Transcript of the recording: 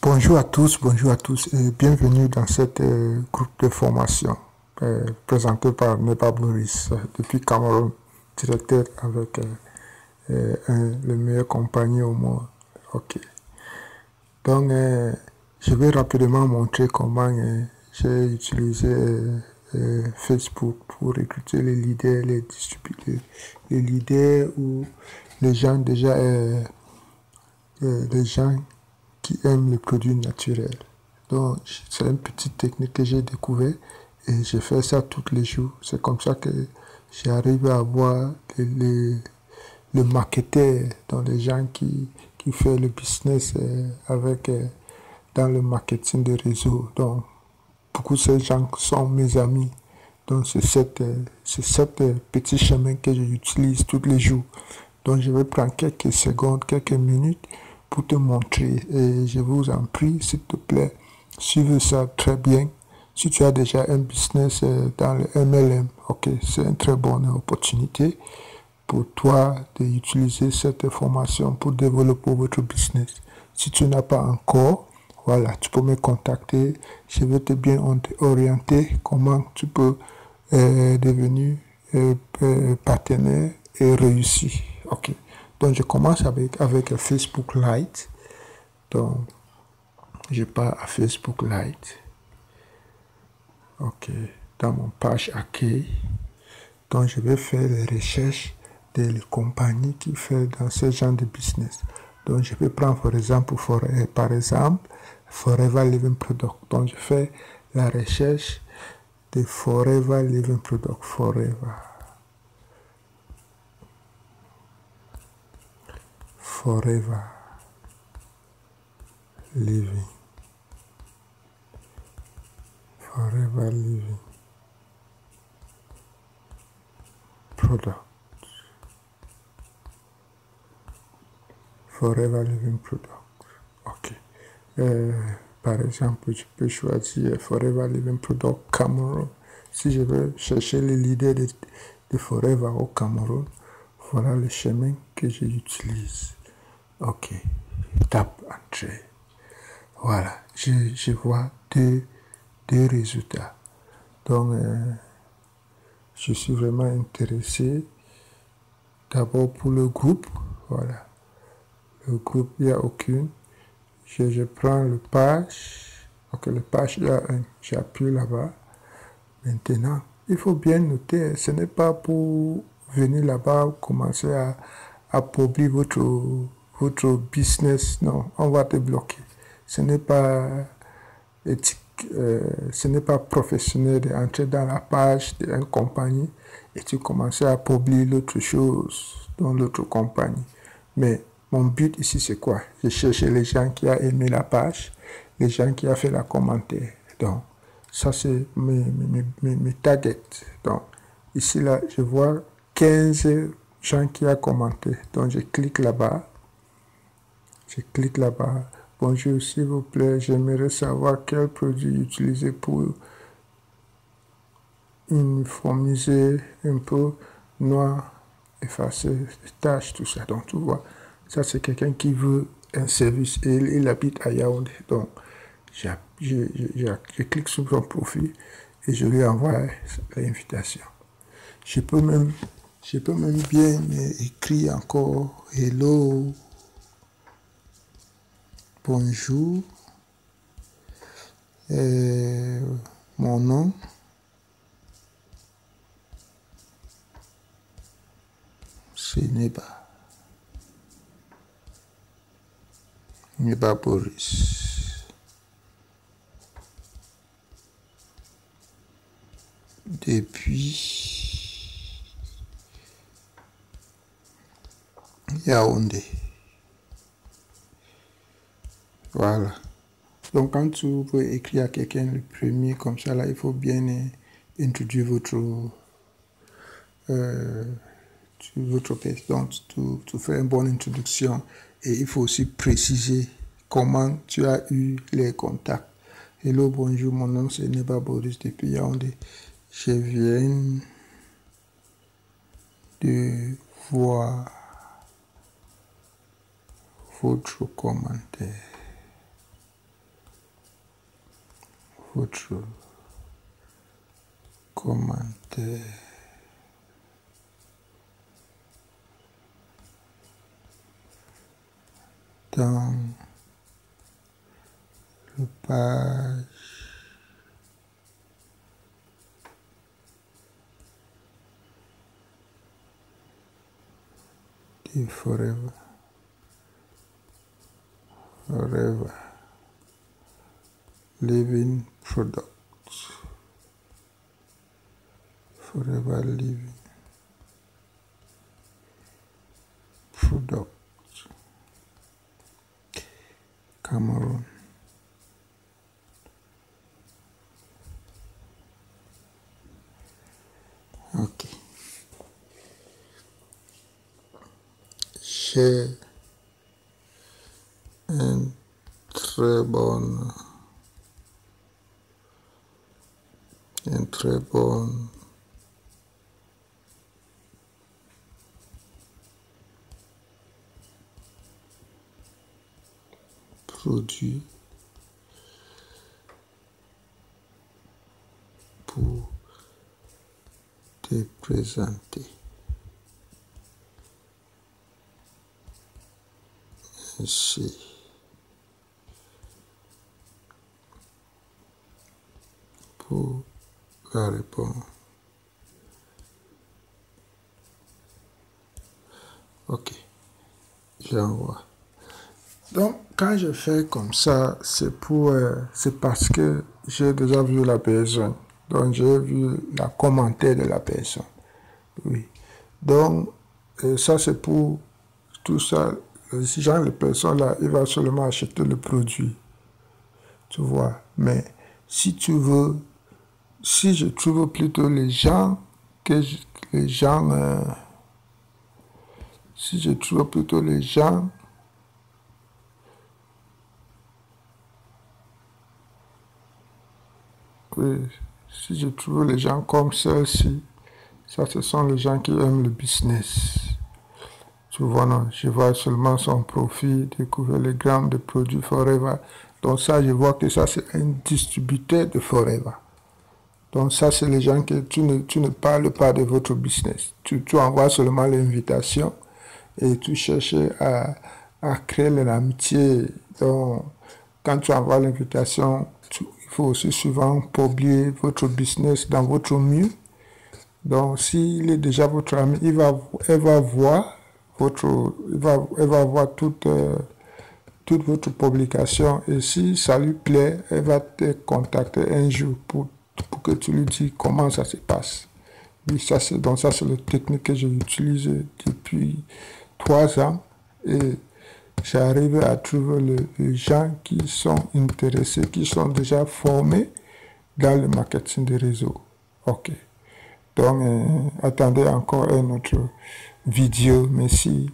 Bonjour à tous et bienvenue dans cette groupe de formation présenté par Neba Boris depuis Cameroun, directeur avec le meilleur compagnie au monde. Ok. Donc, je vais rapidement montrer comment j'ai utilisé Facebook pour recruter les leaders, les distributeurs, les leaders ou les gens déjà, les gens qui aiment les produits naturels. Donc, c'est une petite technique que j'ai découvert et je fais ça tous les jours. C'est comme ça que j'arrive à avoir le marketeur, donc les gens qui font le business avec dans le marketing de réseau. Donc, beaucoup de ces gens sont mes amis. Donc, c'est cette petit chemin que j'utilise tous les jours. Donc, je vais prendre quelques secondes, quelques minutes pour te montrer. Et je vous en prie, s'il te plaît, suivez ça très bien. Si tu as déjà un business dans le MLM, ok, c'est une très bonne opportunité pour toi d'utiliser cette information pour développer votre business. Si tu n'as pas encore, voilà, tu peux me contacter. Je vais te bien orienter comment tu peux devenir partenaire et réussir. Ok. Donc, je commence avec Facebook Lite. Donc, je pars à Facebook Lite. Ok. Dans mon page accueil. Donc, je vais faire les recherches des compagnies qui font dans ce genre de business. Donc, je peux prendre, par exemple, Forever Living Product. Donc, je fais la recherche de Forever Living Product. Forever Living. Forever Living Product. Forever Living Product. Ok. Par exemple, je peux choisir Forever Living Product Cameroun. Si je veux chercher les leaders de Forever au Cameroun, voilà le chemin que j'utilise. Ok. Tape Entrée. Voilà. Je vois deux résultats. Donc, je suis vraiment intéressé. D'abord pour le groupe. Voilà. Le groupe, il n'y a aucune. Je prends le page. Ok, le page, il y a j'appuie là-bas. Maintenant, il faut bien noter, ce n'est pas pour venir là-bas commencer à publier votre business. Non, on va te bloquer. Ce n'est pas éthique, ce n'est pas professionnel d'entrer dans la page d'une compagnie et tu commences à publier l'autre chose dans l'autre compagnie. Mais mon but ici, c'est quoi? Je cherche les gens qui ont aimé la page, les gens qui ont fait la commentaire. Donc, ça, c'est mes targets. Donc, ici, là, je vois 15 gens qui ont commenté. Donc, je clique là-bas. Je clique là-bas. Bonjour, s'il vous plaît, j'aimerais savoir quel produit utiliser pour uniformiser un peu noir, effacer les tâches, tout ça. Donc, tu vois, ça, c'est quelqu'un qui veut un service et il habite à Yaoundé. Donc, je clique sur son profil et je lui envoie l'invitation. Je peux même bien écrire encore hello, bonjour, mon nom, c'est Neba Boris. Depuis Yaoundé. Voilà. Donc, quand tu veux écrire à quelqu'un le premier, comme ça, là, il faut bien introduire votre pièce. Donc, tu fais une bonne introduction et il faut aussi préciser comment tu as eu les contacts. Hello, bonjour, mon nom c'est Neba Boris depuis Yaoundé. Je viens de voir votre commentaire. votre commentaire. Dans le page de Forever Living Products. Forever Living Products. Cameroun. Ok. J'ai un très bon produit pour te présenter. Merci pour la réponse. Ok, j'envoie. Donc, quand je fais comme ça, c'est parce que j'ai déjà vu la personne. Donc, j'ai vu la commentaire de la personne. Oui. Donc, ça, c'est pour tout ça. Si genre les personnes là, il va seulement acheter le produit. Tu vois. Mais si tu veux, si je trouve plutôt les gens si je trouve plutôt les gens oui, si je trouve les gens comme ceux-ci, ça ce sont les gens qui aiment le business. Tu vois, non, je vois seulement son profil, découvrir les grammes de produits Forever. Donc ça, je vois que ça c'est un distributeur de Forever. Donc ça, c'est les gens que tu ne parles pas de votre business. Tu envoies seulement l'invitation et tu cherches à créer l'amitié. Donc, quand tu envoies l'invitation, il faut aussi souvent publier votre business dans votre mur. Donc, s'il est déjà votre ami, elle va voir toute votre publication et si ça lui plaît, elle va te contacter un jour pour que tu lui dises comment ça se passe. Oui, ça c'est la technique que j'utilise depuis 3 ans et j'arrive à trouver les gens qui sont intéressés, qui sont déjà formés dans le marketing des réseaux. Ok. Donc, attendez encore une autre vidéo. Merci.